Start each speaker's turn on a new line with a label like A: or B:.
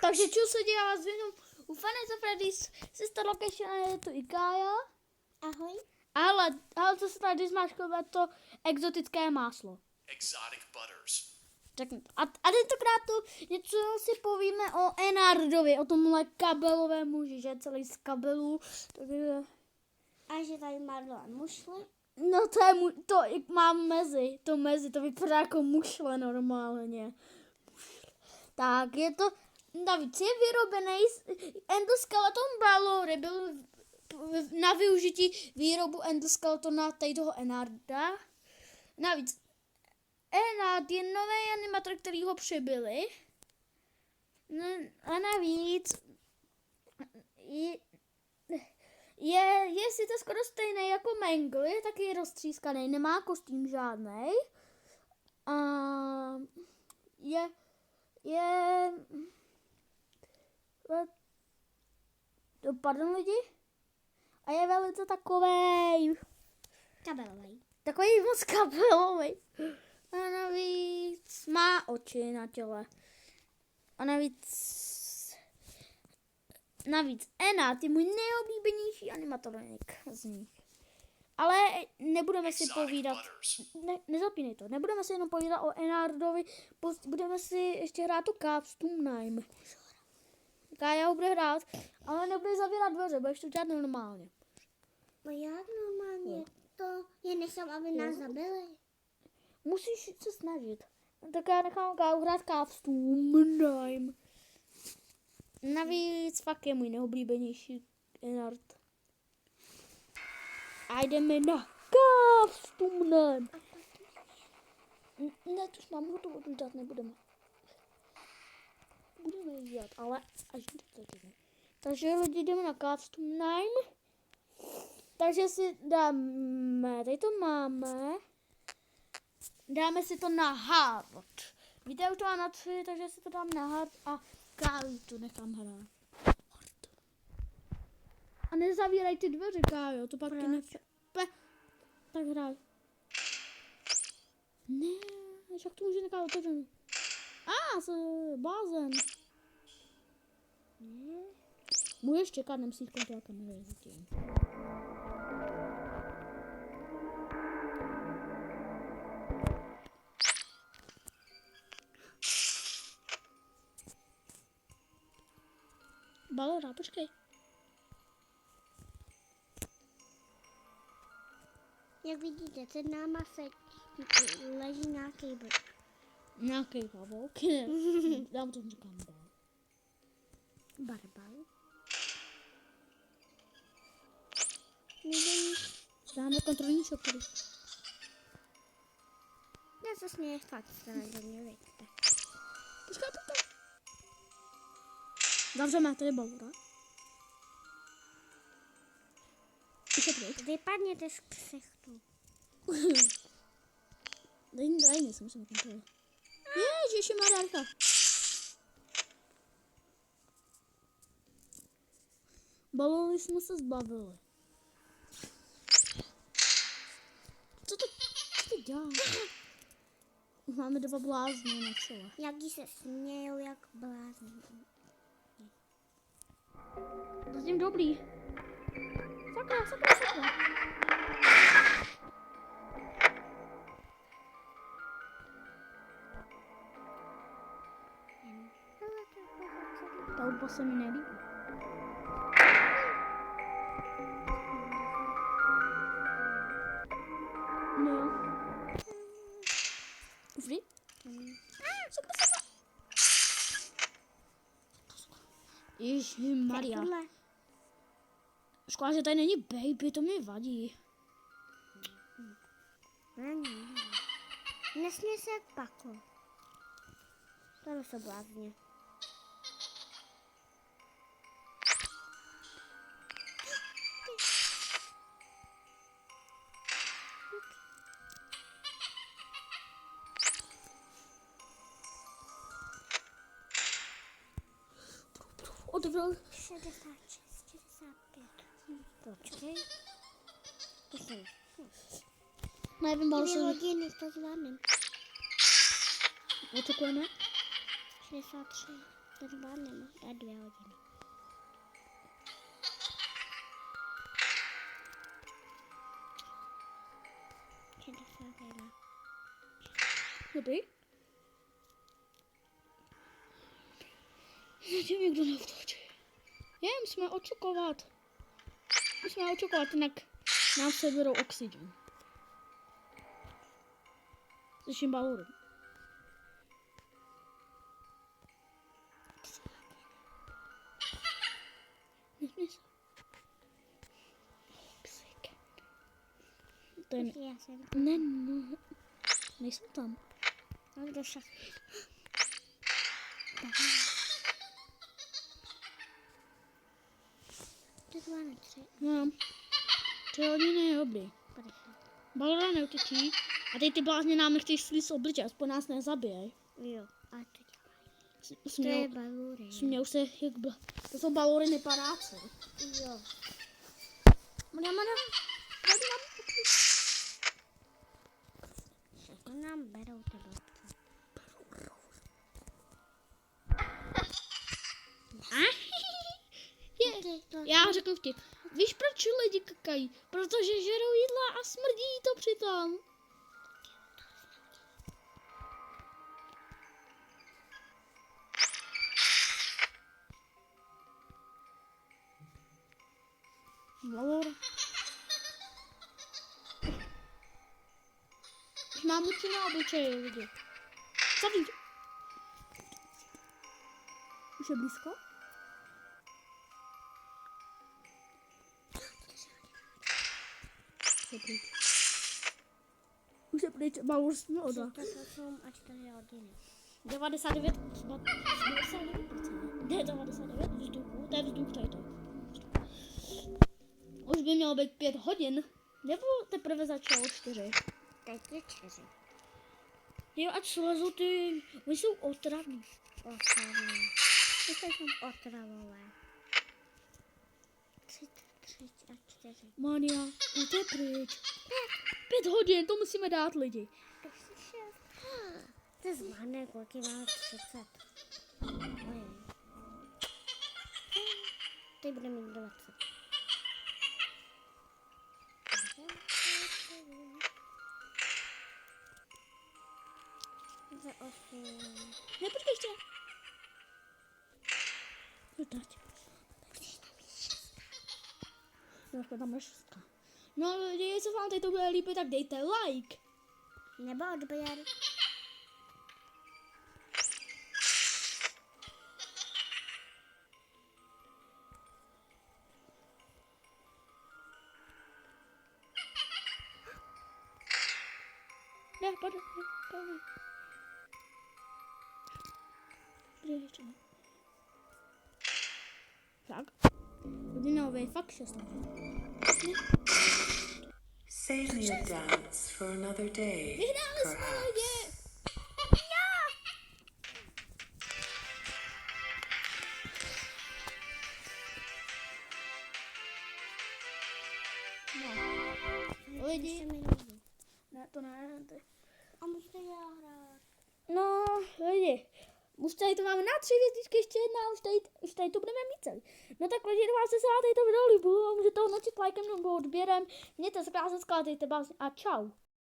A: Takže čo se dělá s Vinom? U Five Freddy's se stalo location a je to i Kája.
B: Ahoj.
A: Ale co se tady zmáčkové to exotické máslo. Řeknu. A tentokrát to něco si povíme o Enardovi, o tomhle kabelovém muži, že je celý z kabelů. Takže...
B: A že tady má dole mušle.
A: No to mám to vypadá jako mušle normálně. Tak je to, navíc je vyrobený endoskeleton Ballory, byl na využití výrobu endoskeletona tady toho Enarda. Navíc Enard je nový animator, který ho přebyli. A navíc je sice skoro stejný jako Mangle, je taky roztřískaný, nemá kostým žádnej. A pardon lidi? A je velice takovej
B: Kabelovej.
A: Takový moc kabelovej. A navíc má oči na těle. A navíc Enard je můj nejoblíbenější animatronik z nich. Ale nebudeme si povídat, nezapínej to, nebudeme si jenom povídat o Enardovi, budeme si ještě hrát tu Custom Name. Kája ho bude hrát, ale nebude zavírat dveře, budeš to dělat normálně.
B: No jak normálně? No. To je nechám, aby nás zabili.
A: Musíš se snažit. Tak já nechám Káju hrát Custom Name. Navíc fakt je můj nejoblíbenější Enard. A jdeme na Custom Name. Ne, to už mám hotovo, to dělat nebudeme. Budeme dělat, ale až to. Takže lidi jdeme na Custom Name. Takže si dáme, tady to máme. Dáme si to na hard. Víte, už to má na 3, takže si to dám na hard a Káju tu nechám hrát. A nezavírej ty dveře, Kájo, to pak ti nechce. Tak hraj. Ne, však to může nechat otevřený. Blázen. Ne. Můžeš čekat, nemusíš kontrolovat kameru zatím. Balora, počkej.
B: Jak vidíte, před náma se leží nějaký blok.
A: Nějaký pavouk. Já mu to říkám
B: Barbal.
A: Dáme kontrolní šopery.
B: Já se směje fakt straně do mě, vidíte.
A: Počkej, to. Zavřeme, tady Balora.
B: Vypadněte z ksichtu.
A: Dej, nejsem se na kontrole. Ježišimarja, rychle. Balory jsme se zbavili. Co to dělá? Máme 2 blázny na čele.
B: Jaký se smějou jak blázni.
A: Zatím dobrý. Sakra. Ta hudba se mi nelíbí. No. Ufri? Sakra. Ježišmarja. Škoda, že tady není baby, to mi vadí.
B: Nesměj se jak Pako. To se blázně.
A: Otevřel.
B: 66, 65. Počkej. To jsem.
A: Nevím, ale
B: 2 hodiny to zvládnem.
A: očekujeme.
B: 63. To zvládneme za 2 hodiny.
A: Dobrý. Zatím někdo neotočí. Musíme očukovat. Jinak nám se berou oxygen. Slyším baluru. To je...
B: Já jsem.
A: Ne, no. Nejsem tam.
B: No, došel. To zvládne 3.
A: No. 3 hodiny je dobrý.
B: 50.
A: Balora neutečí. A teď ty blázně nám nechceš slíz obliče, aspoň nás nezabijej.
B: Jo, a to dělají. To je balury.
A: Smějou se jak to jsou baloriny padáci.
B: Jo. Všechno nám berou ty blbce.
A: Já řeknu vtip. Víš, proč lidi kakají? Protože žerou jídla a smrdí to přitom. Valor. Už mám muci na obličeji lidi. Zavřít. Už je blízko? Už je pryč, balur jsme oda.
B: 38 a 4 hodiny.
A: 99, 99%. 99 vzduchu, to je vzduch tady to. Už by mělo být 5 hodin, nebo teprve začalo 4?
B: Teď je 4.
A: Jo, ať slezou ty, oni jsou otravní.
B: Otravové. 3 a 4.
A: Mania, to je pryč. 5 hodin, to musíme dát lidi.
B: To zvládne, kolik máme 30. Teď bude mít 20. Za 8.
A: Ne, počkej ještě. Dať. No, tam je 6. No, jestli se vám tady to bude líbit, tak dejte like.
B: Nebo odběr.
A: Ne, pojď. Tak. Hodinové je fakt 6.
C: Save me a dance for another day.
A: Vyhráli jsme
C: perhaps.
A: lidi! No. Lidi. Ne, to ne.
B: A můžete já hrát.
A: No, lidi. Už tady to máme na 3 hvězdičky, ještě jedna, už tady to budeme mít celý. No tak lidi, vás se vám tady to video líbilo, můžete ho nočit lajkem nebo odběrem. Mějte se krásně, skládejte a čau.